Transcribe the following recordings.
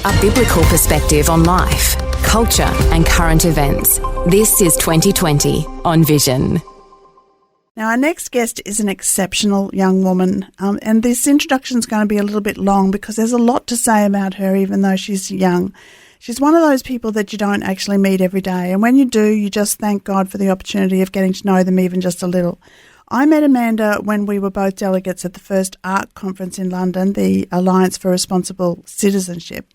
a biblical perspective on life, culture and current events. This is 2020 on Vision. Now, our next guest is an exceptional young woman, and this introduction is going to be a little bit long because there's a lot to say about her, even though she's young. She's one of those people that you don't actually meet every day, and when you do, you just thank God for the opportunity of getting to know them even just a little. I met Amanda when we were both delegates at the first ARC conference in London, the Alliance for Responsible Citizenship.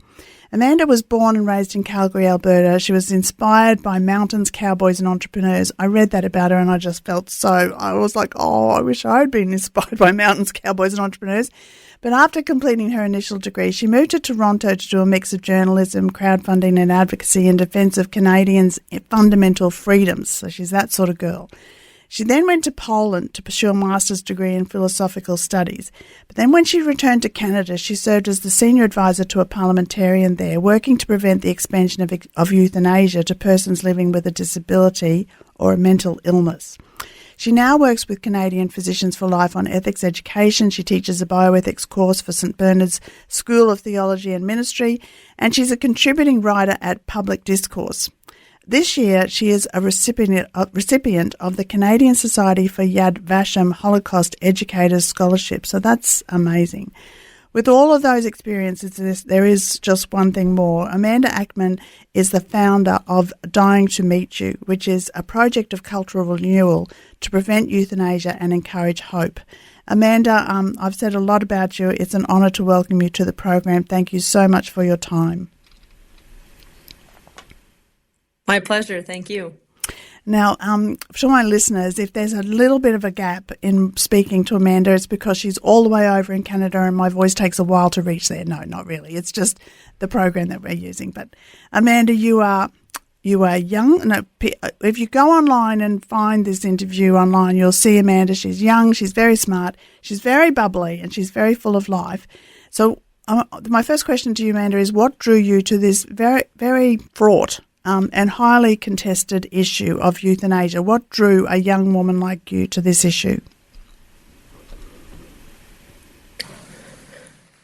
Amanda was born and raised in Calgary, Alberta. She was inspired by mountains, cowboys and entrepreneurs. I read that about her and I just felt I was like, oh, I wish I had been inspired by mountains, cowboys and entrepreneurs. But after completing her initial degree, she moved to Toronto to do a mix of journalism, crowdfunding and advocacy in defence of Canadians' fundamental freedoms. So she's that sort of girl. She then went to Poland to pursue a master's degree in philosophical studies. But then when she returned to Canada, she served as the senior advisor to a parliamentarian there, working to prevent the expansion of euthanasia to persons living with a disability or a mental illness. She now works with Canadian Physicians for Life on ethics education. She teaches a bioethics course for St Bernard's School of Theology and Ministry, and she's a contributing writer at Public Discourse. This year, she is a recipient of the Canadian Society for Yad Vashem Holocaust Educators Scholarship, so that's amazing. With all of those experiences, there is just one thing more. Amanda Achtman is the founder of Dying to Meet You, which is a project of cultural renewal to prevent euthanasia and encourage hope. Amanda, I've said a lot about you. It's an honour to welcome you to the program. Thank you so much for your time. My pleasure. Thank you. Now, for my listeners, if there's a little bit of a gap in speaking to Amanda, it's because she's all the way over in Canada and my voice takes a while to reach there. No, not really. It's just the program that we're using. But Amanda, you are young. No, if you go online and find this interview online, you'll see Amanda. She's young, she's very smart, she's very bubbly, and she's very full of life. So my first question to you, Amanda, is what drew you to this very, very fraught and highly contested issue of euthanasia? What drew a young woman like you to this issue?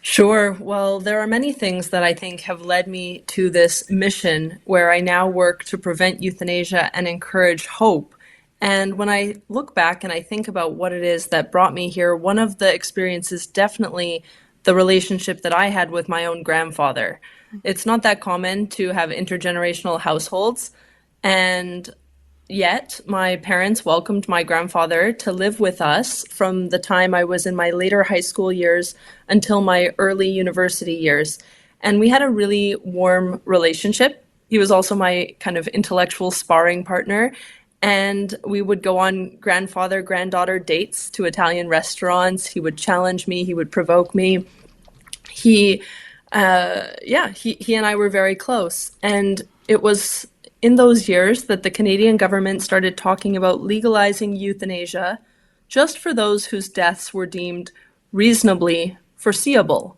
Sure. Well, there are many things that I think have led me to this mission where I now work to prevent euthanasia and encourage hope. And when I look back and I think about what it is that brought me here, one of the experiences definitely the relationship that I had with my own grandfather. It's not that common to have intergenerational households, and yet my parents welcomed my grandfather to live with us from the time I was in my later high school years until my early university years. And we had a really warm relationship. He was also my kind of intellectual sparring partner. And we would go on grandfather-granddaughter dates to Italian restaurants. He would challenge me. He would provoke me. He and I were very close. And it was in those years that the Canadian government started talking about legalizing euthanasia just for those whose deaths were deemed reasonably foreseeable.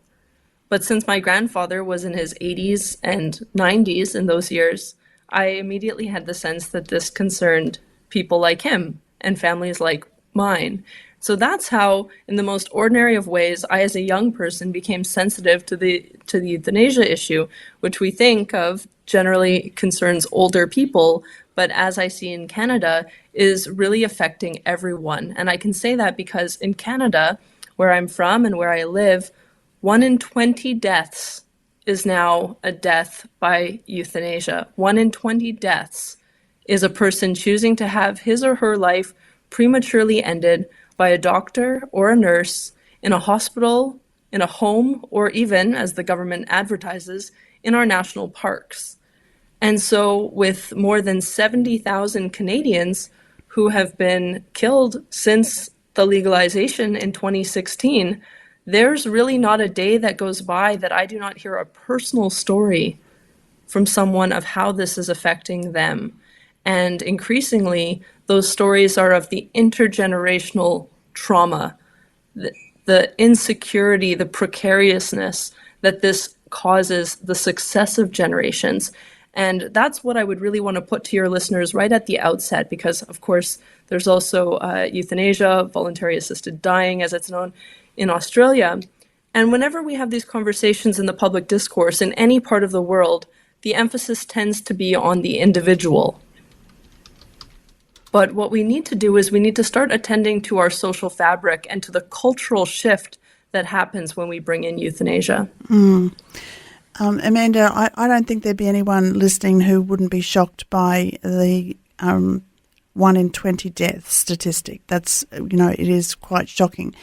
But since my grandfather was in his 80s and 90s in those years, I immediately had the sense that this concerned people like him and families like mine. So that's how, in the most ordinary of ways, I as a young person became sensitive to the euthanasia issue, which we think of generally concerns older people, but as I see in Canada, is really affecting everyone. And I can say that because in Canada, where I'm from and where I live, 1 in 20 deaths is now a death by euthanasia. 1 in 20 deaths is a person choosing to have his or her life prematurely ended by a doctor or a nurse in a hospital, in a home, or even, as the government advertises, in our national parks. And so with more than 70,000 Canadians who have been killed since the legalization in 2016, there's really not a day that goes by that I do not hear a personal story from someone of how this is affecting them. And increasingly, those stories are of the intergenerational trauma, the insecurity, the precariousness that this causes the successive generations. And that's what I would really want to put to your listeners right at the outset, because, of course, there's also euthanasia, voluntary assisted dying, as it's known in Australia. And whenever we have these conversations in the public discourse in any part of the world, the emphasis tends to be on the individual. But what we need to do is we need to start attending to our social fabric and to the cultural shift that happens when we bring in euthanasia. Amanda, I don't think there'd be anyone listening who wouldn't be shocked by the 1 in 20 death statistic. That's, it is quite shocking.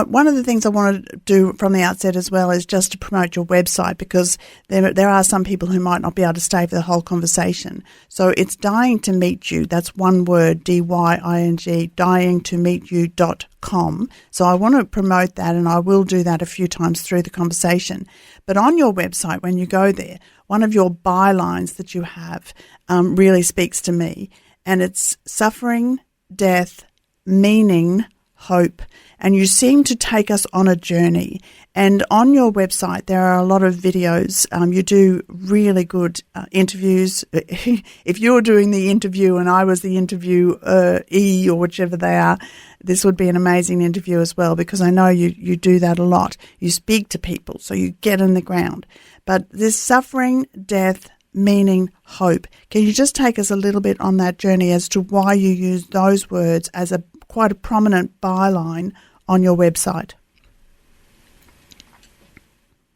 One of the things I want to do from the outset as well is just to promote your website, because there are some people who might not be able to stay for the whole conversation. So it's Dying to Meet You. That's one word, DYING, dyingtomeetyou.com. So I want to promote that, and I will do that a few times through the conversation. But on your website, when you go there, one of your bylines that you have really speaks to me, and it's suffering, death, meaning, hope. And you seem to take us on a journey. And on your website, there are a lot of videos. You do really good interviews. If you're doing the interview and I was the interviewee or whichever they are, this would be an amazing interview as well, because I know you do that a lot. You speak to people, so you get in the ground. But this suffering, death, meaning, hope. Can you just take us a little bit on that journey as to why you use those words as quite a prominent byline on your website?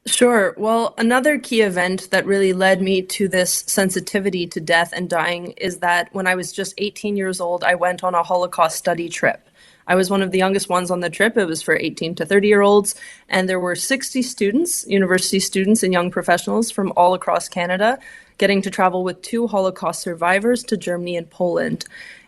Sure. Well, another key event that really led me to this sensitivity to death and dying is that when I was just 18 years old, I went on a Holocaust study trip. I was one of the youngest ones on the trip. It was for 18 to 30-year-olds, and there were 60 students, university students and young professionals from all across Canada, getting to travel with 2 Holocaust survivors to Germany and Poland.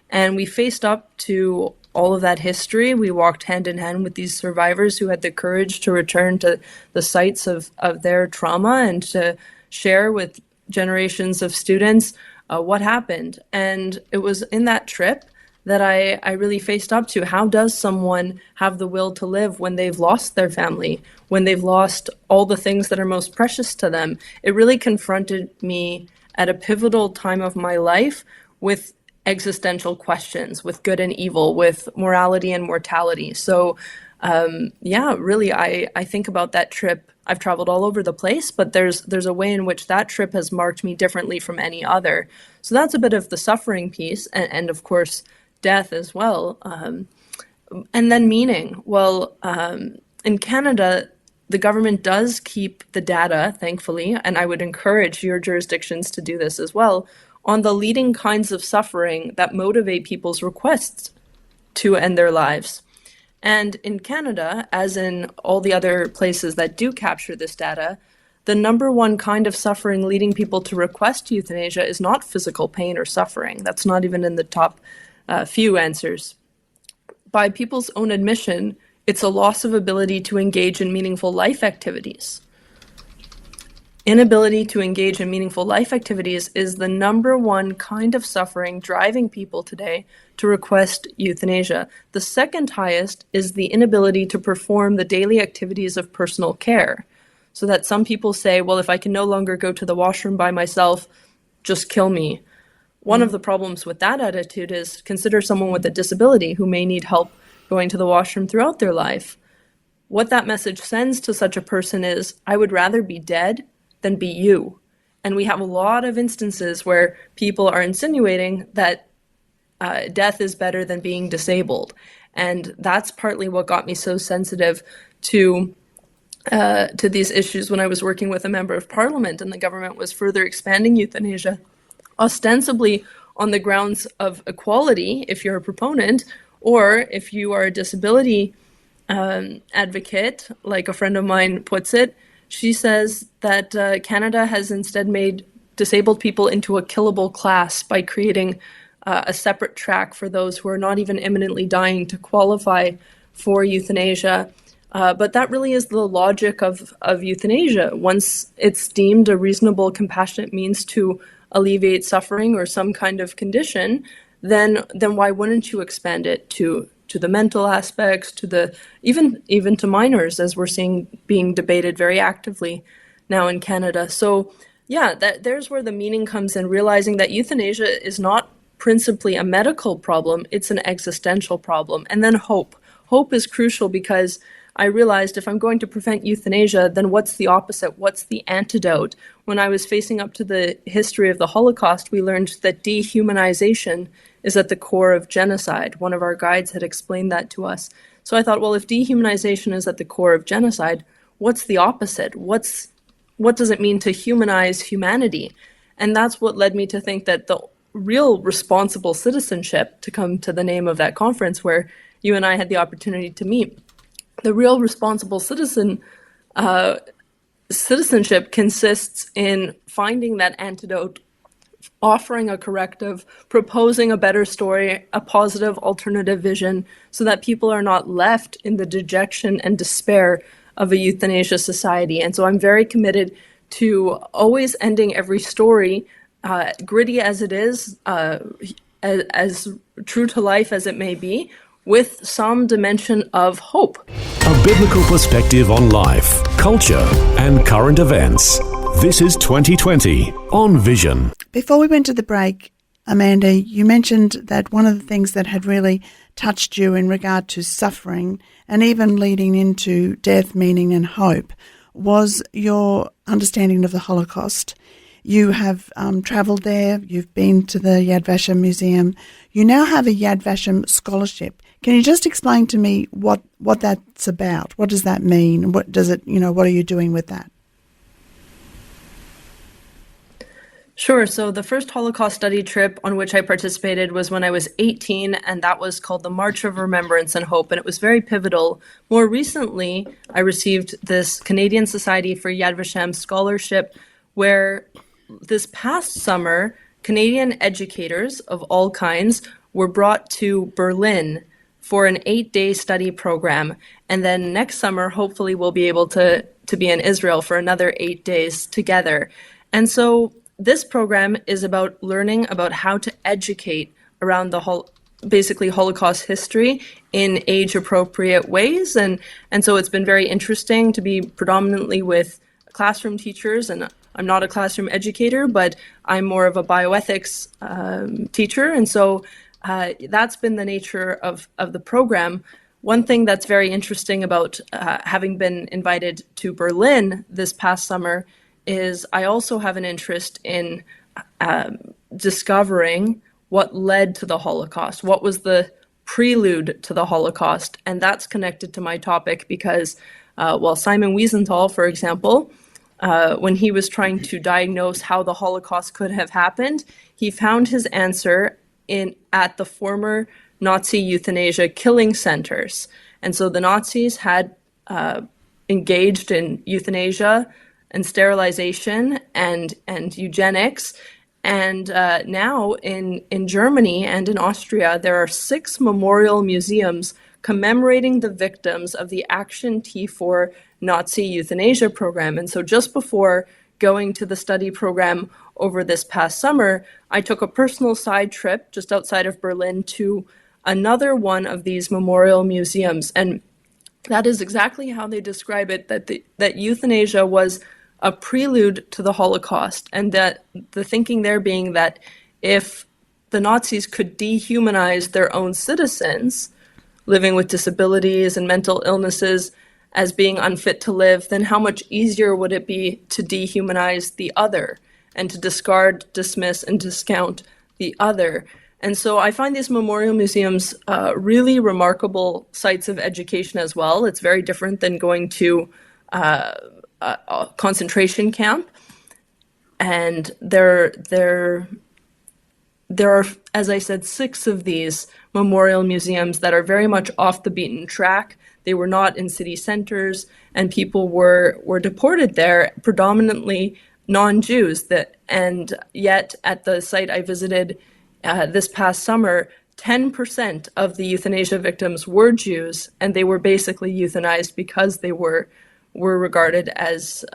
And we faced up to all of that history. We walked hand in hand with these survivors who had the courage to return to the sites of their trauma and to share with generations of students what happened. And it was in that trip that I really faced up to, how does someone have the will to live when they've lost their family, when they've lost all the things that are most precious to them? It really confronted me at a pivotal time of my life with existential questions, with good and evil, with morality and mortality. So really, I think about that trip. I've traveled all over the place, but there's a way in which that trip has marked me differently from any other. So that's a bit of the suffering piece, and of course, death as well. And then meaning. Well, in Canada, the government does keep the data, thankfully, and I would encourage your jurisdictions to do this as well, on the leading kinds of suffering that motivate people's requests to end their lives. And in Canada, as in all the other places that do capture this data, the number one kind of suffering leading people to request euthanasia is not physical pain or suffering. That's not even in the top few answers. By people's own admission, it's a loss of ability to engage in meaningful life activities. Inability to engage in meaningful life activities is the number one kind of suffering driving people today to request euthanasia. The second highest is the inability to perform the daily activities of personal care. So that some people say, well, if I can no longer go to the washroom by myself, just kill me. One of the problems with that attitude is consider someone with a disability who may need help going to the washroom throughout their life. What that message sends to such a person is, I would rather be dead than be you. And we have a lot of instances where people are insinuating that death is better than being disabled. And that's partly what got me so sensitive to these issues when I was working with a member of parliament and the government was further expanding euthanasia, ostensibly on the grounds of equality, if you're a proponent, or if you are a disability advocate, like a friend of mine puts it. She says that Canada has instead made disabled people into a killable class by creating a separate track for those who are not even imminently dying to qualify for euthanasia. But that really is the logic of euthanasia. Once it's deemed a reasonable, compassionate means to alleviate suffering or some kind of condition, then why wouldn't you expand it to the mental aspects, to the even to minors, as we're seeing being debated very actively now in Canada. So yeah, there's where the meaning comes in, realizing that euthanasia is not principally a medical problem, it's an existential problem. And then hope. Hope is crucial because I realized if I'm going to prevent euthanasia, then what's the opposite? What's the antidote? When I was facing up to the history of the Holocaust, we learned that dehumanization is at the core of genocide. One of our guides had explained that to us. So I thought, well, if dehumanization is at the core of genocide, what's the opposite? What does it mean to humanize humanity? And that's what led me to think that the real responsible citizenship, to come to the name of that conference where you and I had the opportunity to meet, the real responsible citizenship consists in finding that antidote, offering a corrective, proposing a better story, a positive alternative vision, so that people are not left in the dejection and despair of a euthanasia society. And so I'm very committed to always ending every story, gritty as it is, as true to life as it may be, with some dimension of hope. A biblical perspective on life, culture, and current events. This is 2020 on Vision. Before we went to the break, Amanda, you mentioned that one of the things that had really touched you in regard to suffering and even leading into death, meaning and hope was your understanding of the Holocaust. You have travelled there, you've been to the Yad Vashem Museum, you now have a Yad Vashem scholarship. Can you just explain to me what that's about? What does that mean? What does it, what are you doing with that? Sure. So the first Holocaust study trip on which I participated was when I was 18, and that was called the March of Remembrance and Hope, and it was very pivotal. More recently, I received this Canadian Society for Yad Vashem scholarship, where this past summer, Canadian educators of all kinds were brought to Berlin for an 8-day study program. And then next summer, hopefully we'll be able to be in Israel for another 8 days together. And so this program is about learning about how to educate around basically Holocaust history in age-appropriate ways. And so it's been very interesting to be predominantly with classroom teachers, and I'm not a classroom educator, but I'm more of a bioethics teacher. And so that's been the nature of the program. One thing that's very interesting about having been invited to Berlin this past summer is I also have an interest in discovering what led to the Holocaust, what was the prelude to the Holocaust. And that's connected to my topic because, Simon Wiesenthal, for example, when he was trying to diagnose how the Holocaust could have happened, he found his answer at the former Nazi euthanasia killing centers. And so the Nazis had engaged in euthanasia and sterilization and eugenics. And now in Germany and in Austria, there are 6 memorial museums commemorating the victims of the Action T4 Nazi euthanasia program. And so just before going to the study program over this past summer, I took a personal side trip just outside of Berlin to another one of these memorial museums. And that is exactly how they describe it, that euthanasia was a prelude to the Holocaust, and that the thinking there being that if the Nazis could dehumanize their own citizens living with disabilities and mental illnesses as being unfit to live, then how much easier would it be to dehumanize the other and to discard, dismiss, and discount the other? And so I find these memorial museums really remarkable sites of education as well. It's very different than going to a concentration camp. And there are, as I said, 6 of these memorial museums that are very much off the beaten track. They were not in city centers, and people were deported there, predominantly non-Jews. And yet at the site I visited this past summer, 10% of the euthanasia victims were Jews, and they were basically euthanized because they were regarded as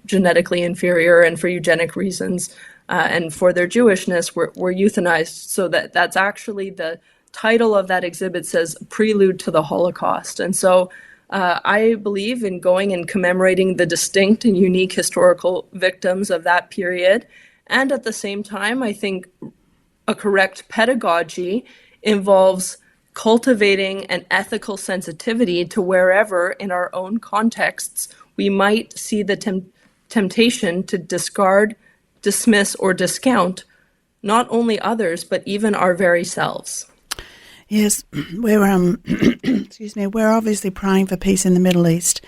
genetically inferior and for eugenic reasons, and for their Jewishness were euthanized. So that's actually the title of that exhibit says Prelude to the Holocaust. And so I believe in going and commemorating the distinct and unique historical victims of that period. And at the same time, I think a correct pedagogy involves cultivating an ethical sensitivity to wherever in our own contexts we might see the temptation to discard, dismiss, or discount not only others, but even our very selves. Yes, we're excuse me, we're obviously praying for peace in the Middle East.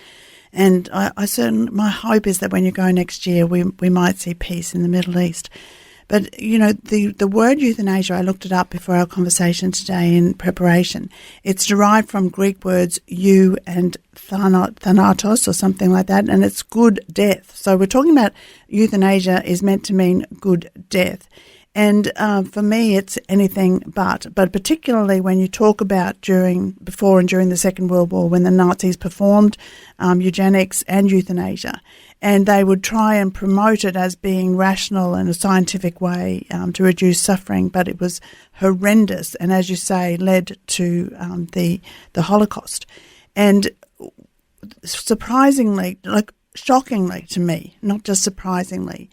And my hope is that when you go next year, we might see peace in the Middle East. But, the word euthanasia, I looked it up before our conversation today in preparation. It's derived from Greek words eu and thanatos or something like that, and it's good death. So we're talking about euthanasia is meant to mean good death. And for me, it's anything but particularly when you talk about before and during the Second World War, when the Nazis performed eugenics and euthanasia, and they would try and promote it as being rational and a scientific way to reduce suffering, but it was horrendous and, as you say, led to the Holocaust. And surprisingly, shockingly to me, not just surprisingly,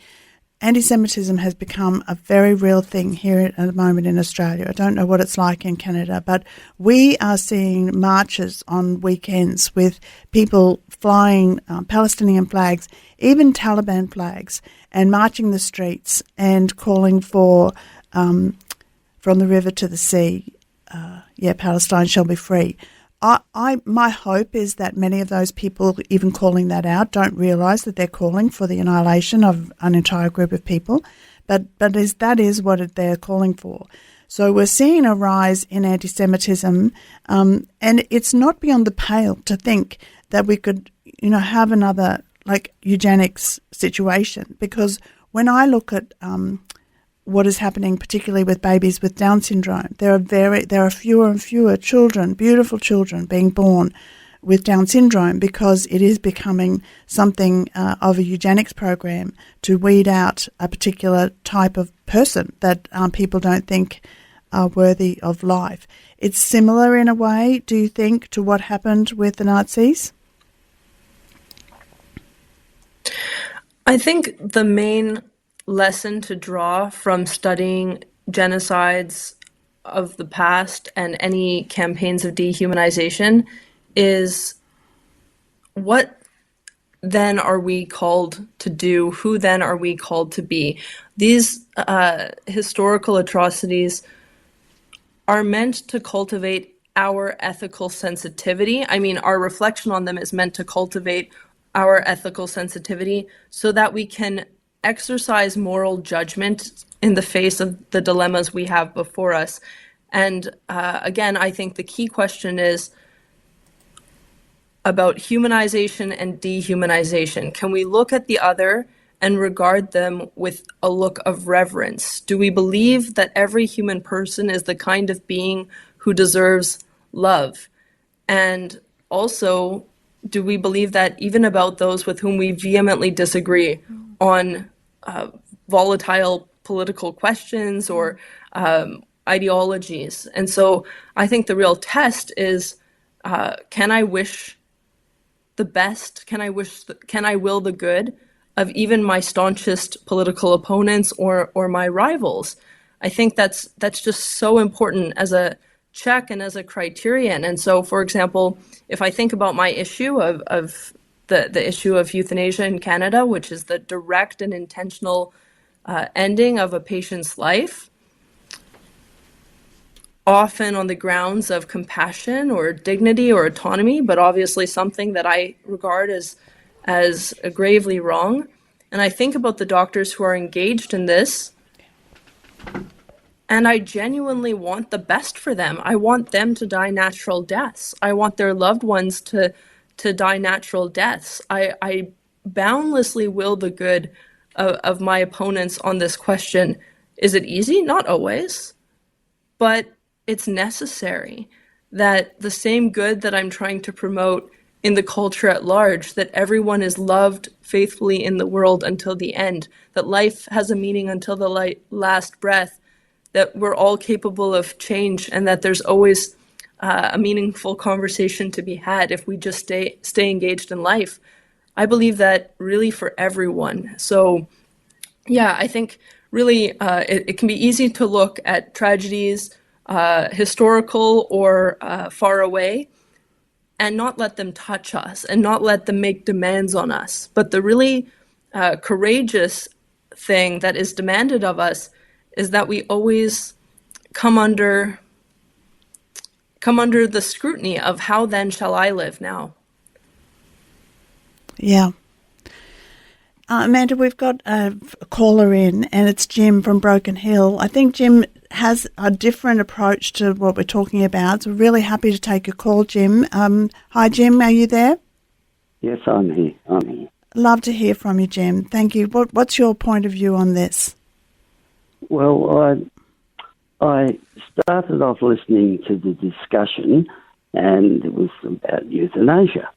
anti-Semitism has become a very real thing here at the moment in Australia. I don't know what it's like in Canada, but we are seeing marches on weekends with people flying Palestinian flags, even Taliban flags, and marching the streets and calling for, from the river to the sea, Palestine shall be free. My hope is that many of those people, even calling that out, don't realise that they're calling for the annihilation of an entire group of people, but that is what they're calling for. So we're seeing a rise in anti-Semitism, and it's not beyond the pale to think that we could, have another eugenics situation, because when I look at what is happening, particularly with babies with Down syndrome, there are fewer and fewer children, beautiful children, being born with Down syndrome because it is becoming something of a eugenics program to weed out a particular type of person that people don't think are worthy of life. It's similar in a way, do you think, to what happened with the Nazis? I think the main lesson to draw from studying genocides of the past and any campaigns of dehumanization is, what then are we called to do? Who then are we called to be? These historical atrocities are meant to cultivate our ethical sensitivity. I mean, our reflection on them is meant to cultivate our ethical sensitivity so that we can exercise moral judgment in the face of the dilemmas we have before us. And again, I think the key question is about humanization and dehumanization. Can we look at the other and regard them with a look of reverence? Do we believe that every human person is the kind of being who deserves love? And also, do we believe that even about those with whom we vehemently disagree on volatile political questions or ideologies? And so I think the real test is, can I wish the best? Can I will the good of even my staunchest political opponents or my rivals? I think that's just so important as a check and as a criterion. And so, for example, if I think about my issue of the issue of euthanasia in Canada, which is the direct and intentional ending of a patient's life, often on the grounds of compassion or dignity or autonomy, but obviously something that I regard as gravely wrong. And I think about the doctors who are engaged in this, and I genuinely want the best for them. I want them to die natural deaths. I want their loved ones to die natural deaths. I boundlessly will the good of my opponents on this question. Is it easy? Not always. But it's necessary that the same good that I'm trying to promote in the culture at large, that everyone is loved faithfully in the world until the end, that life has a meaning until the last breath, that we're all capable of change, and that there's always a meaningful conversation to be had if we just stay engaged in life. I believe that really for everyone. So yeah, I think really it can be easy to look at tragedies historical or far away, and not let them touch us and not let them make demands on us. But the really courageous thing that is demanded of us is that we always come under the scrutiny of how then shall I live now. Yeah. Amanda, we've got a caller in, and it's Jim from Broken Hill. I think Jim has a different approach to what we're talking about, so we're really happy to take your call, Jim. Hi, Jim, are you there? Yes, I'm here. Love to hear from you, Jim. Thank you. What's your point of view on this? Well, I started off listening to the discussion, and it was about euthanasia.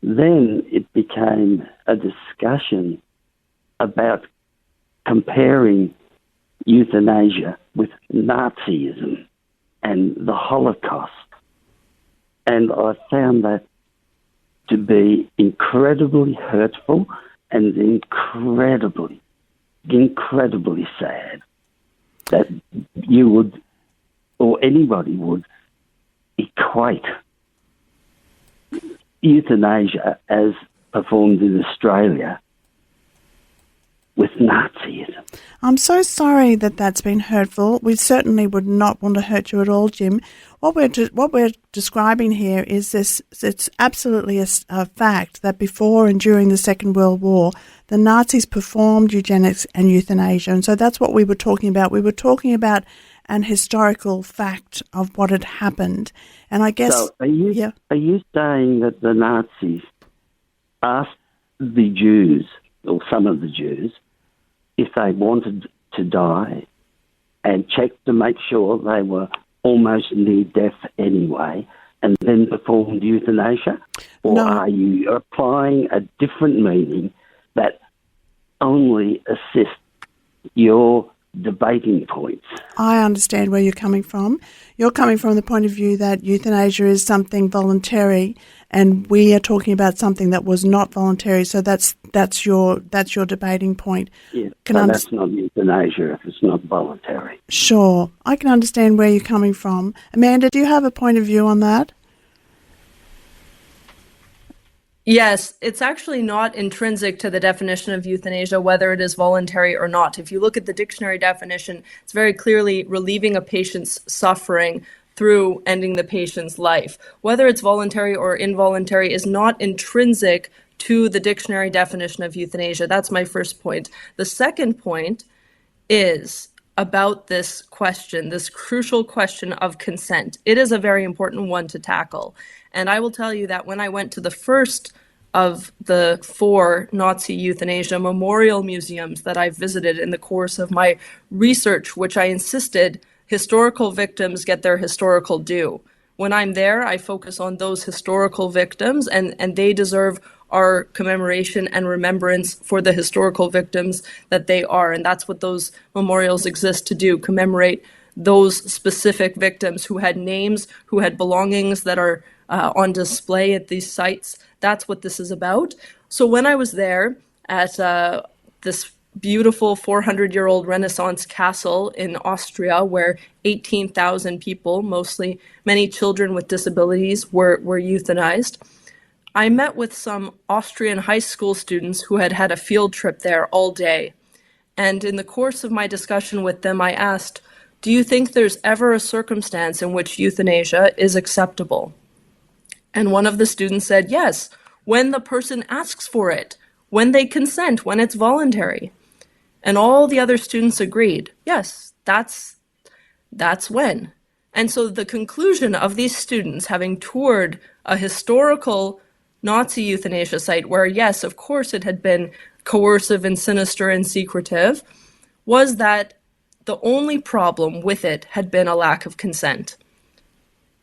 Then it became a discussion about comparing euthanasia with Nazism and the Holocaust. And I found that to be incredibly hurtful and incredibly sad that you would, or anybody would, equate euthanasia as performed in Australia with Nazism. I'm so sorry that that's been hurtful. We certainly would not want to hurt you at all, Jim. What we're describing here is this: it's absolutely a fact that before and during the Second World War, the Nazis performed eugenics and euthanasia, and so that's what we were talking about. We were talking about an historical fact of what had happened, and I guess. So are you saying that the Nazis asked the Jews, or some of the Jews, if they wanted to die, and checked to make sure they were almost near death anyway, and then performed euthanasia? Or No. are you applying a different meaning that only assists your debating points? I understand where you're coming from. You're coming from the point of view that euthanasia is something voluntary, and we are talking about something that was not voluntary. So that's your debating point. Yes, but that's not euthanasia if it's not voluntary. Sure, I can understand where you're coming from. Amanda, do you have a point of view on that? Yes, it's actually not intrinsic to the definition of euthanasia whether it is voluntary or not. If you look at the dictionary definition, it's very clearly relieving a patient's suffering through ending the patient's life. Whether it's voluntary or involuntary is not intrinsic to the dictionary definition of euthanasia. That's my first point. The second point is about this question, this crucial question of consent. It is a very important one to tackle. And I will tell you that when I went to the first of the 4 Nazi euthanasia memorial museums that I visited in the course of my research, which I insisted historical victims get their historical due. When I'm there, I focus on those historical victims, and they deserve our commemoration and remembrance for the historical victims that they are. And that's what those memorials exist to do, commemorate those specific victims who had names, who had belongings that are on display at these sites. That's what this is about. So when I was there at this beautiful 400-year-old Renaissance castle in Austria, where 18,000 people, mostly many children with disabilities, were euthanized, I met with some Austrian high school students who had had a field trip there all day. And in the course of my discussion with them, I asked, do you think there's ever a circumstance in which euthanasia is acceptable? And one of the students said, yes, when the person asks for it, when they consent, when it's voluntary. And all the other students agreed, yes, that's when. And so the conclusion of these students having toured a historical Nazi euthanasia site where, yes, of course it had been coercive and sinister and secretive, was that the only problem with it had been a lack of consent.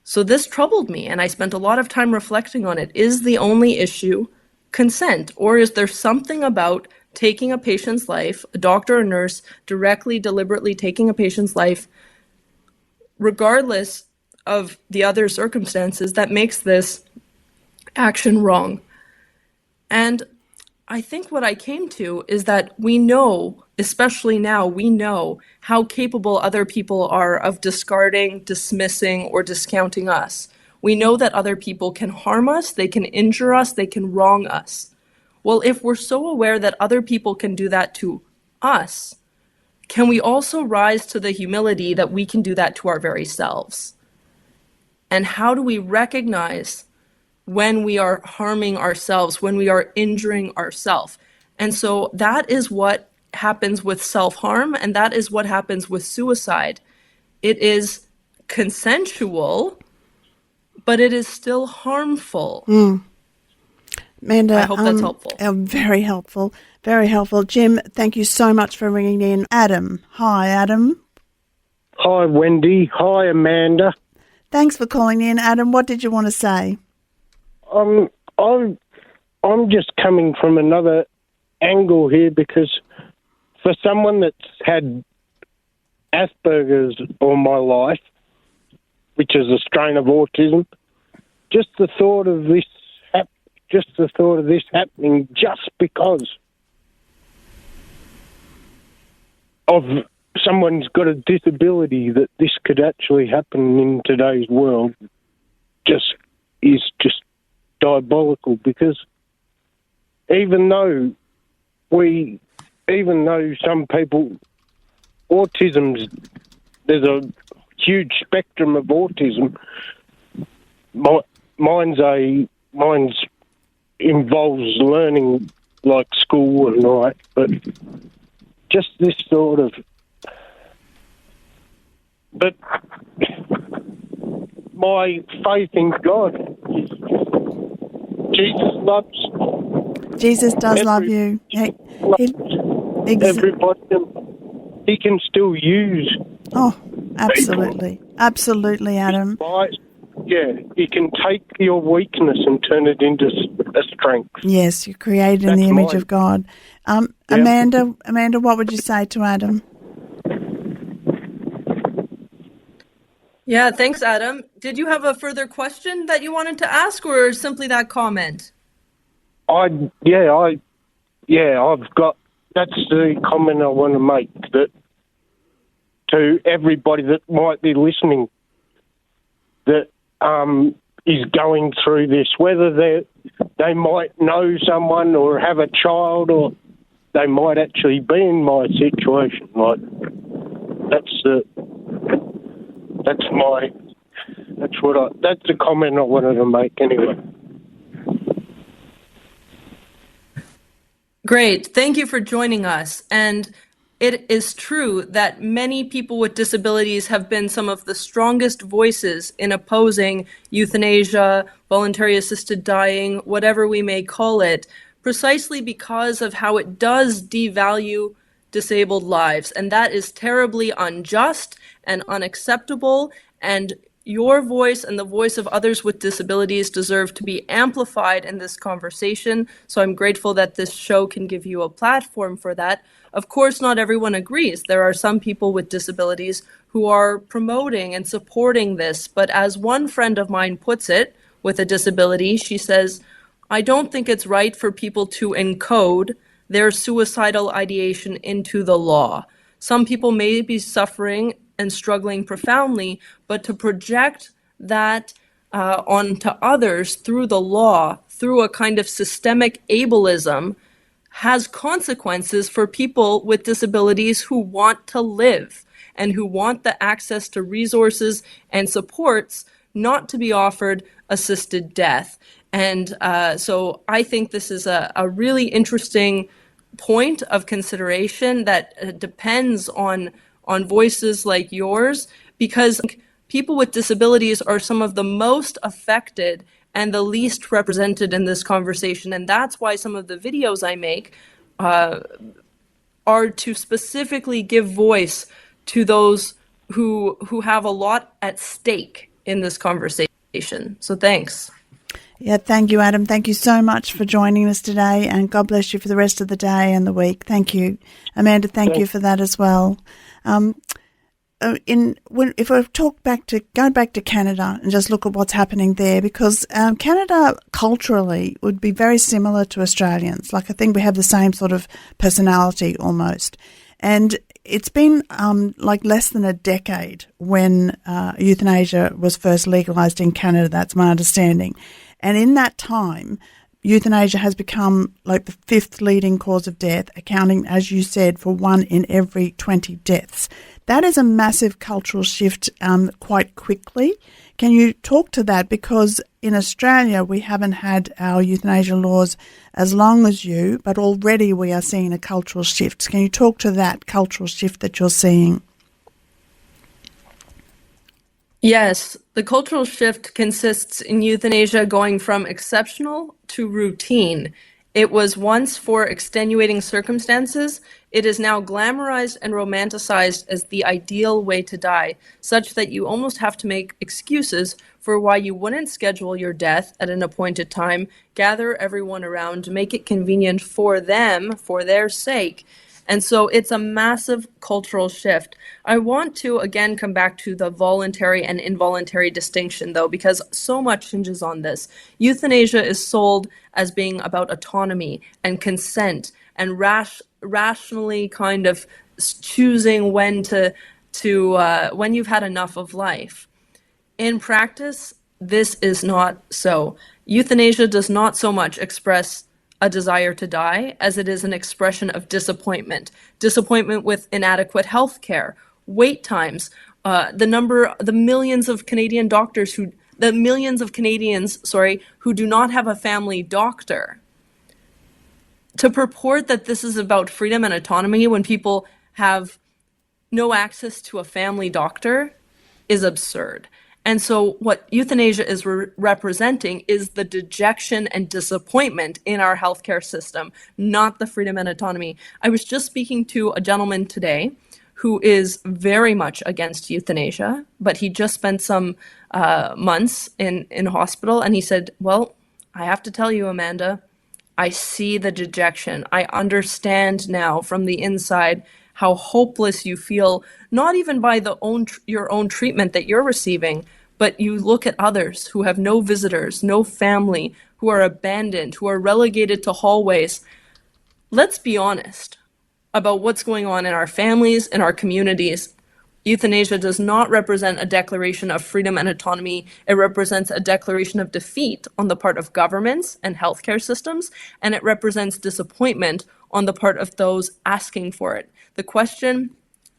So this troubled me, and I spent a lot of time reflecting on it. Is the only issue consent, or is there something about taking a patient's life, a doctor or nurse directly, deliberately taking a patient's life, regardless of the other circumstances, that makes this action wrong? And I think what I came to is that we know especially now, we know how capable other people are of discarding, dismissing, or discounting us. We know that other people can harm us, they can injure us, they can wrong us. Well, if we're so aware that other people can do that to us, can we also rise to the humility that we can do that to our very selves? And how do we recognize when we are harming ourselves, when we are injuring ourselves? And so that is what happens with self-harm, and that is what happens with suicide. It is consensual, but it is still harmful. Amanda, I hope that's helpful. Very helpful. Very helpful. Jim, thank you so much for ringing in. Adam. Hi, Adam. Hi, Wendy. Hi, Amanda. Thanks for calling in, Adam. What did you want to say? I'm just coming from another angle here because for someone that's had Asperger's all my life, which is a strain of autism, just the thought of this happening just because of someone's got a disability, that this could actually happen in today's world is just diabolical, because even though some people, there's a huge spectrum of autism. Mine's involves learning like school and all that, but just this sort of. But my faith in God, Jesus does love you. Everybody, he can still use. Oh, absolutely. People. Absolutely, Adam. Yeah, he can take your weakness and turn it into a strength. Yes, you're created in the image of God. Amanda, what would you say to Adam? Yeah, thanks, Adam. Did you have a further question that you wanted to ask, or simply that comment? I've got. That's the comment I want to make, that to everybody that might be listening, that is going through this, whether they might know someone or have a child, or they might actually be in my situation. Like that's the comment I wanted to make anyway. Great. Thank you for joining us. And it is true that many people with disabilities have been some of the strongest voices in opposing euthanasia, voluntary assisted dying, whatever we may call it, precisely because of how it does devalue disabled lives. And that is terribly unjust and unacceptable. And your voice and the voice of others with disabilities deserve to be amplified in this conversation. So I'm grateful that this show can give you a platform for that. Of course, not everyone agrees. There are some people with disabilities who are promoting and supporting this. But as one friend of mine puts it, with a disability, she says, I don't think it's right for people to encode their suicidal ideation into the law. Some people may be suffering and struggling profoundly, but to project that onto others through the law, through a kind of systemic ableism, has consequences for people with disabilities who want to live and who want the access to resources and supports not to be offered assisted death. And so I think this is a really interesting point of consideration that depends on voices like yours, because people with disabilities are some of the most affected and the least represented in this conversation. And that's why some of the videos I make are to specifically give voice to those who have a lot at stake in this conversation. So thanks. Yeah, thank you, Adam. Thank you so much for joining us today, and God bless you for the rest of the day and the week. Thank you. Amanda, thank you for that as well. If we go back to Canada and just look at what's happening there, because Canada culturally would be very similar to Australians. Like, I think we have the same sort of personality almost. And it's been like less than a decade when euthanasia was first legalised in Canada, that's my understanding. And in that time, euthanasia has become like the 5th leading cause of death, accounting, as you said, for 1 in every 20 deaths. That is a massive cultural shift quite quickly. Can you talk to that? Because in Australia, we haven't had our euthanasia laws as long as you, but already we are seeing a cultural shift. Can you talk to that cultural shift that you're seeing? Yes, the cultural shift consists in euthanasia going from exceptional to routine. It was once for extenuating circumstances. It is now glamorized and romanticized as the ideal way to die, such that you almost have to make excuses for why you wouldn't schedule your death at an appointed time, gather everyone around, make it convenient for them, for their sake. And so it's a massive cultural shift. I want to again come back to the voluntary and involuntary distinction, though, because so much hinges on this. Euthanasia is sold as being about autonomy and consent and rationally kind of choosing when when you've had enough of life. In practice, this is not so. Euthanasia does not so much express a desire to die as it is an expression of disappointment with inadequate health care, wait times, the millions of Canadians, who do not have a family doctor. To purport that this is about freedom and autonomy when people have no access to a family doctor is absurd. And so what euthanasia is representing is the dejection and disappointment in our healthcare system, not the freedom and autonomy. I was just speaking to a gentleman today who is very much against euthanasia, but he just spent some months in hospital, and he said, well, I have to tell you, Amanda, I see the dejection. I understand now from the inside how hopeless you feel, not even by your own treatment that you're receiving, but you look at others who have no visitors, no family, who are abandoned, who are relegated to hallways. Let's be honest about what's going on in our families, in our communities. Euthanasia does not represent a declaration of freedom and autonomy. It represents a declaration of defeat on the part of governments and healthcare systems, and it represents disappointment on the part of those asking for it. The question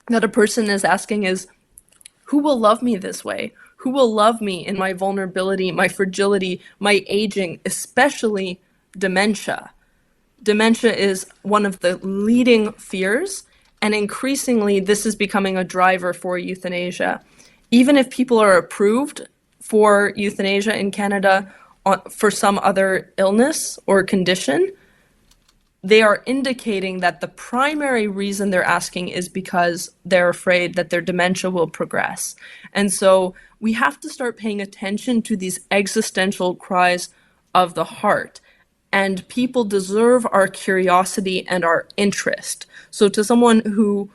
that a person is asking is, who will love me this way? Who will love me in my vulnerability, my fragility, my aging, especially dementia? Dementia is one of the leading fears, and increasingly this is becoming a driver for euthanasia. Even if people are approved for euthanasia in Canada for some other illness or condition, they are indicating that the primary reason they're asking is because they're afraid that their dementia will progress. And so we have to start paying attention to these existential cries of the heart. And people deserve our curiosity and our interest. So to someone who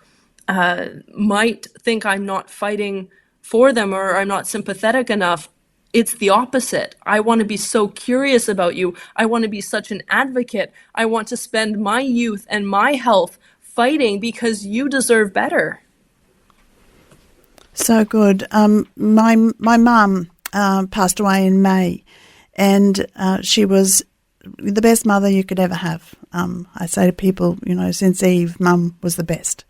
might think I'm not fighting for them or I'm not sympathetic enough, it's the opposite. I want to be so curious about you. I want to be such an advocate. I want to spend my youth and my health fighting because you deserve better. So good. My mum passed away in May, and she was the best mother you could ever have. I say to people, since Eve, Mum was the best.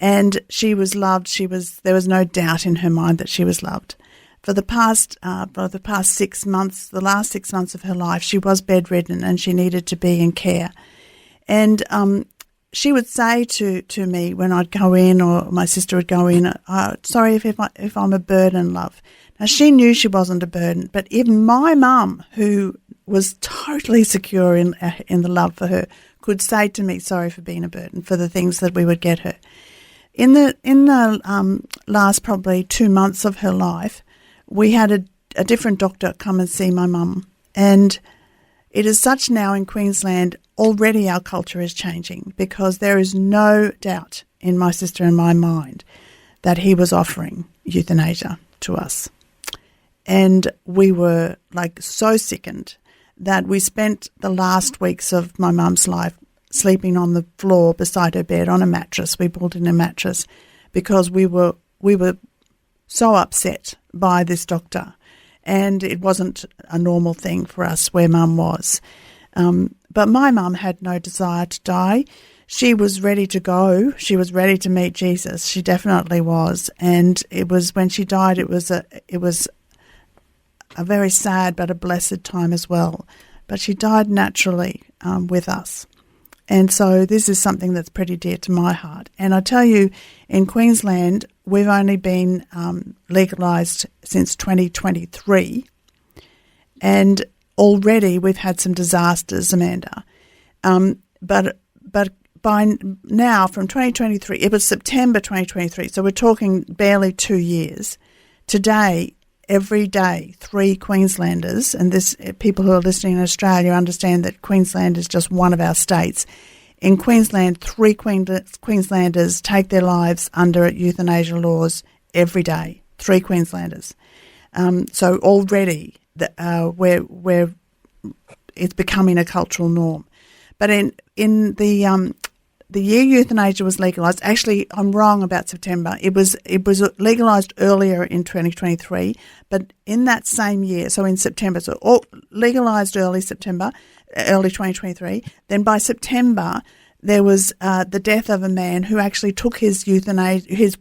And she was loved. There was no doubt in her mind that she was loved. For the past 6 months, the last 6 months of her life, she was bedridden and she needed to be in care. And she would say to me when I'd go in, or my sister would go in, sorry if I'm a burden, love. Now, she knew she wasn't a burden, but even my mum, who was totally secure in the love for her, could say to me, sorry for being a burden, for the things that we would get her. In the last probably 2 months of her life, we had a different doctor come and see my mum. And it is such now in Queensland, already our culture is changing, because there is no doubt in my sister and my mind that he was offering euthanasia to us. And we were so sickened that we spent the last weeks of my mum's life sleeping on the floor beside her bed on a mattress. We brought in a mattress because we were so upset by this doctor, and it wasn't a normal thing for us where Mum was. But my mum had no desire to die. She was ready to go. She was ready to meet Jesus. She definitely was. And it was when she died, it was a very sad but a blessed time as well. But she died naturally with us. And so this is something that's pretty dear to my heart. And I tell you, in Queensland, we've only been legalised since 2023. And already we've had some disasters, Amanda. But by now, from 2023, it was September 2023, so we're talking barely 2 years. Today, every day, 3 Queenslanders, and this people who are listening in Australia understand that Queensland is just one of our states. In Queensland, 3 Queenslanders take their lives under euthanasia laws every day. 3 Queenslanders. So already, we're it's becoming a cultural norm. But in the year euthanasia was legalised, actually I'm wrong about September. It was legalised earlier in 2023, but in that same year, so in September, so all legalised early 2023. Then by September, there was the death of a man who actually took his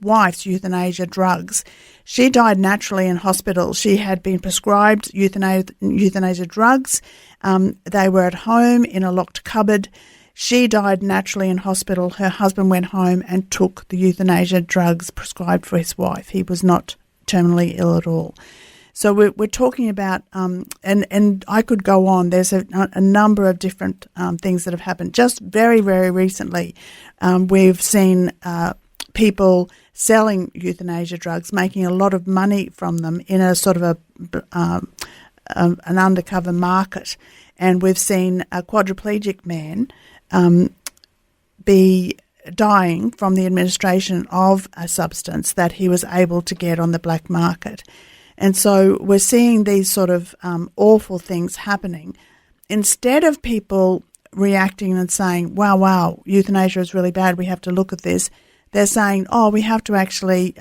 wife's euthanasia drugs. She died naturally in hospital. She had been prescribed euthanasia drugs. They were at home in a locked cupboard. She died naturally in hospital. Her husband went home and took the euthanasia drugs prescribed for his wife. He was not terminally ill at all. So we're talking about, and I could go on. There's a number of different things that have happened. Just very, very recently, we've seen people selling euthanasia drugs, making a lot of money from them in a sort of an undercover market. And we've seen a quadriplegic man be dying from the administration of a substance that he was able to get on the black market. And so we're seeing these sort of awful things happening. Instead of people reacting and saying, wow, euthanasia is really bad, we have to look at this, they're saying, we have to actually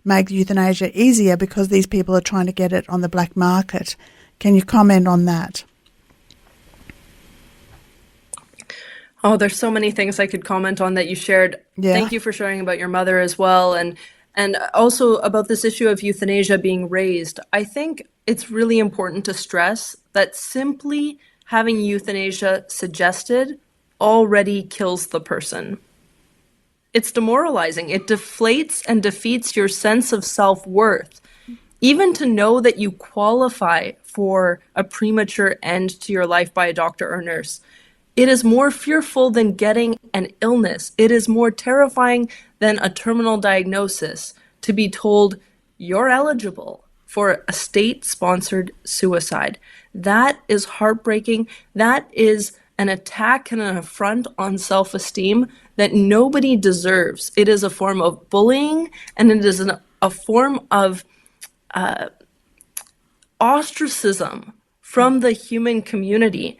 make euthanasia easier because these people are trying to get it on the black market. Can you comment on that? Oh, there's so many things I could comment on that you shared. Yeah. Thank you for sharing about your mother as well. And also about this issue of euthanasia being raised. I think it's really important to stress that simply having euthanasia suggested already kills the person. It's demoralizing. It deflates and defeats your sense of self-worth. Even to know that you qualify for a premature end to your life by a doctor or nurse. It is more fearful than getting an illness. It is more terrifying than a terminal diagnosis to be told you're eligible for a state-sponsored suicide. That is heartbreaking. That is an attack and an affront on self-esteem that nobody deserves. It is a form of bullying, and it is a form of ostracism from the human community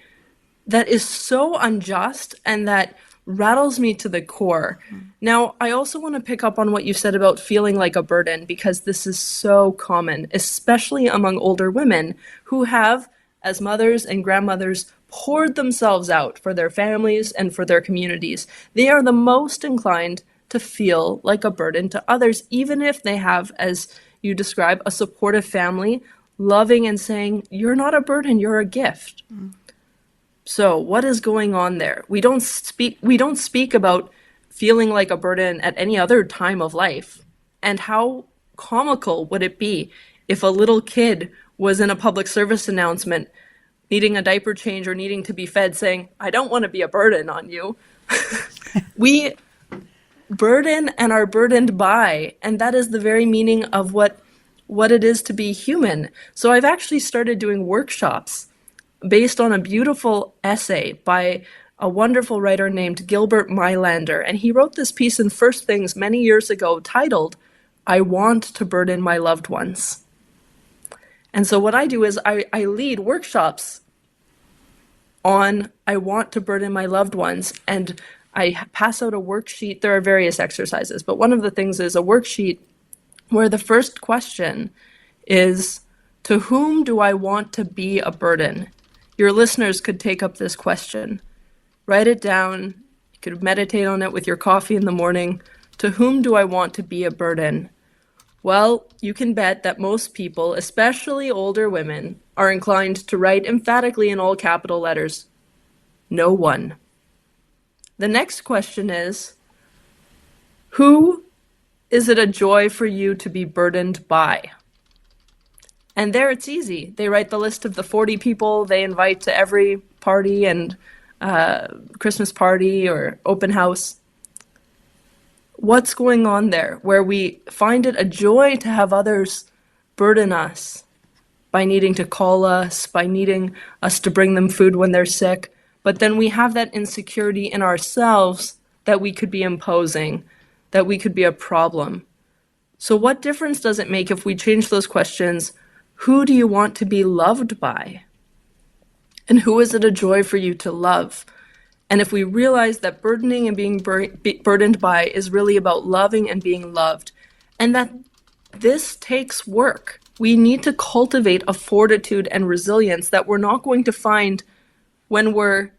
that is so unjust and that rattles me to the core. Now, I also want to pick up on what you said about feeling like a burden, because this is so common, especially among older women who have, as mothers and grandmothers, poured themselves out for their families and for their communities. They are the most inclined to feel like a burden to others, even if they have, as you describe, a supportive family, loving and saying, you're not a burden, you're a gift. So what is going on there? We don't speak about feeling like a burden at any other time of life. And how comical would it be if a little kid was in a public service announcement needing a diaper change or needing to be fed saying, I don't want to be a burden on you. We burden and are burdened by, and that is the very meaning of what it is to be human. So I've actually started doing workshops based on a beautiful essay by a wonderful writer named Gilbert Mylander. And he wrote this piece in First Things many years ago titled, I Want to Burden My Loved Ones. And so what I do is I lead workshops on I want to burden my loved ones, and I pass out a worksheet. There are various exercises, but one of the things is a worksheet where the first question is, to whom do I want to be a burden? Your listeners could take up this question. Write it down. You could meditate on it with your coffee in the morning. To whom do I want to be a burden? Well, you can bet that most people, especially older women, are inclined to write emphatically in all capital letters, no one. The next question is, who is it a joy for you to be burdened by? And there it's easy. They write the list of the 40 people they invite to every party and Christmas party or open house. What's going on there where we find it a joy to have others burden us by needing to call us, by needing us to bring them food when they're sick, but then we have that insecurity in ourselves that we could be imposing, that we could be a problem. So what difference does it make if we change those questions? Who do you want to be loved by? And who is it a joy for you to love? And if we realize that burdening and being burdened by is really about loving and being loved, and that this takes work, we need to cultivate a fortitude and resilience that we're not going to find when we're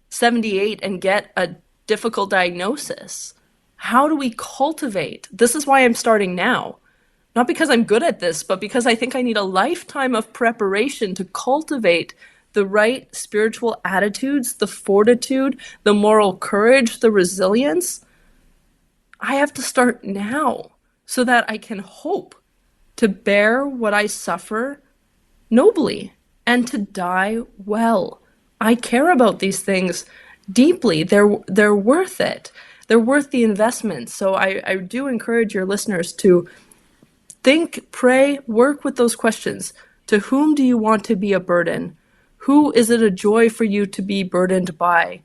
78 and get a difficult diagnosis. How do we cultivate? This is why I'm starting now. Not because I'm good at this, but because I think I need a lifetime of preparation to cultivate the right spiritual attitudes, the fortitude, the moral courage, the resilience. I have to start now so that I can hope to bear what I suffer nobly and to die well. I care about these things deeply. They're worth it. They're worth the investment. So I do encourage your listeners to think, pray, work with those questions. To whom do you want to be a burden? Who is it a joy for you to be burdened by?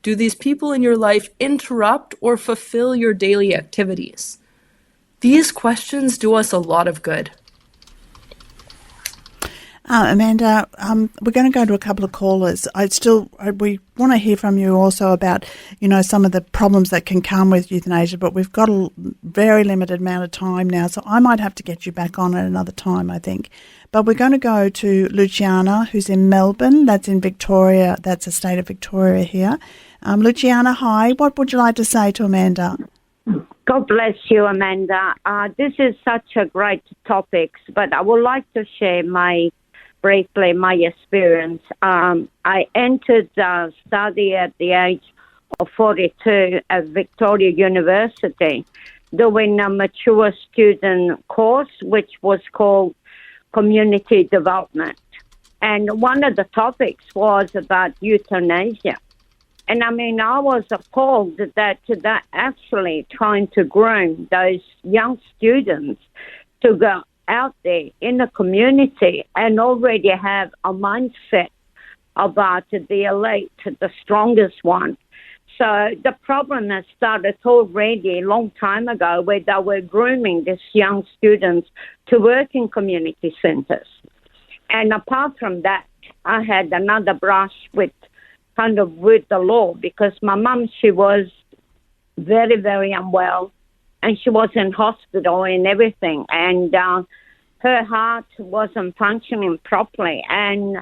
Do these people in your life interrupt or fulfill your daily activities? These questions do us a lot of good. Amanda, we're going to go to a couple of callers. We want to hear from you also about, some of the problems that can come with euthanasia, but we've got a very limited amount of time now, so I might have to get you back on at another time, I think. But we're going to go to Luciana, who's in Melbourne. That's in Victoria. That's the state of Victoria here. Luciana, hi. What would you like to say to Amanda? God bless you, Amanda. This is such a great topic, but I would like to share briefly my experience. I entered study at the age of 42 at Victoria University doing a mature student course, which was called Community Development. And one of the topics was about euthanasia. And I was appalled that actually trying to groom those young students to go out there in the community and already have a mindset about the elite, the strongest one. So the problem has started already a long time ago where they were grooming these young students to work in community centres. And apart from that, I had another brush with the law because my mum, she was very, very unwell and she was in hospital and everything. And her heart wasn't functioning properly. And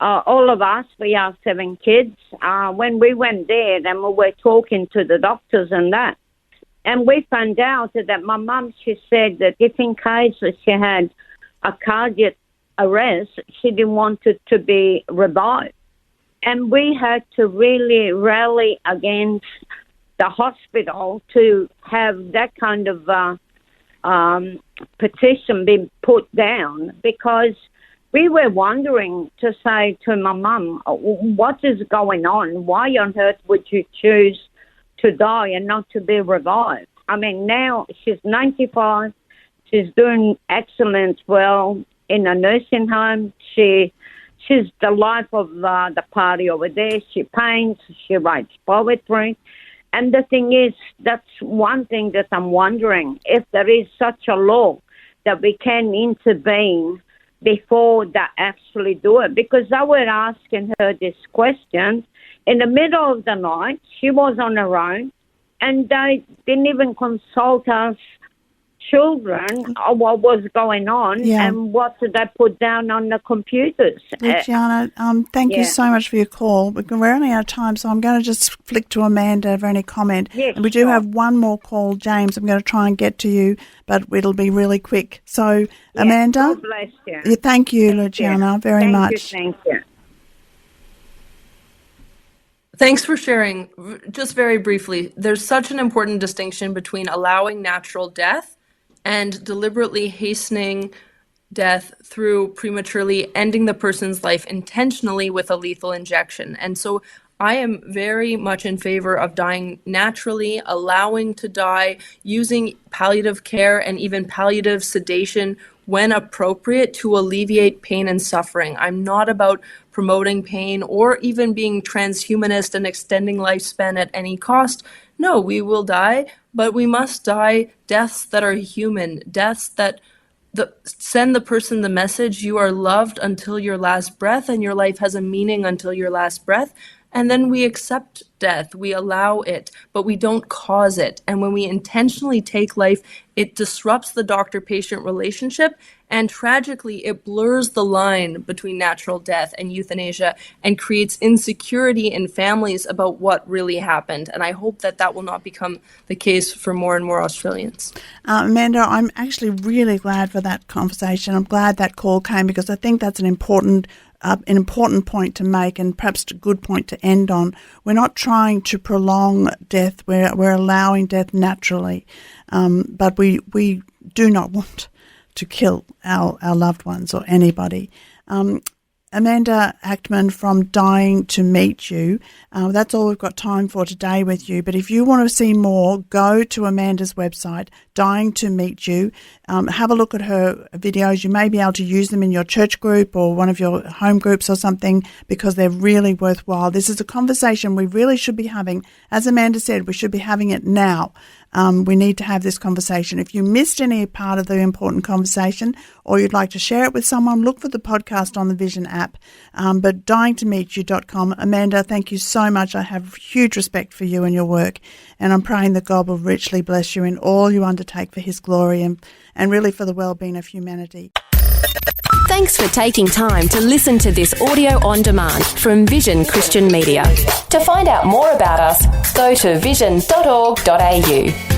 all of us, we have 7 kids. When we went there, then we were talking to the doctors and that. And we found out that my mum, she said that if in case she had a cardiac arrest, she didn't want it to be revived. And we had to really rally against the hospital to have that kind of petition being put down because we were wondering to say to my mum, what is going on? Why on earth would you choose to die and not to be revived? Now she's 95. She's doing excellent well in a nursing home. She's the life of the party over there. She paints, she writes poetry. And the thing is, that's one thing that I'm wondering, if there is such a law that we can intervene before they actually do it. Because I was asking her this question in the middle of the night. She was on her own, and they didn't even consult us children on what was going on and what did they put down on the computers. Luciana, thank you so much for your call. We're only out of time, so I'm going to just flick to Amanda for any comment. Yes, and we do have one more call, James. I'm going to try and get to you, but it'll be really quick. So, Amanda? God bless you. Thank you, Luciana, very much. Thank you. Thanks for sharing. Just very briefly, there's such an important distinction between allowing natural death and deliberately hastening death through prematurely ending the person's life intentionally with a lethal injection. And so I am very much in favor of dying naturally, allowing to die, using palliative care and even palliative sedation when appropriate to alleviate pain and suffering. I'm not about promoting pain or even being transhumanist and extending lifespan at any cost. No, we will die, but we must die deaths that are human, deaths that send the person the message, you are loved until your last breath and your life has a meaning until your last breath. And then we accept death, we allow it, but we don't cause it. And when we intentionally take life, it disrupts the doctor-patient relationship, and tragically, it blurs the line between natural death and euthanasia and creates insecurity in families about what really happened. And I hope that that will not become the case for more and more Australians. Amanda, I'm actually really glad for that conversation. I'm glad that call came because I think that's an important point to make, and perhaps a good point to end on. We're not trying to prolong death. We're allowing death naturally, but we do not want to kill our loved ones or anybody. Amanda Achtman from Dying to Meet You. That's all we've got time for today with you. But if you want to see more, go to Amanda's website, Dying to Meet You. Have a look at her videos. You may be able to use them in your church group or one of your home groups or something because they're really worthwhile. This is a conversation we really should be having. As Amanda said, we should be having it now. We need to have this conversation. If you missed any part of the important conversation or you'd like to share it with someone, look for the podcast on the Vision app. But dyingtomeetyou.com. Amanda, thank you so much. I have huge respect for you and your work, and I'm praying that God will richly bless you in all you undertake for his glory and really for the well-being of humanity. Thanks for taking time to listen to this audio on demand from Vision Christian Media. To find out more about us, go to vision.org.au.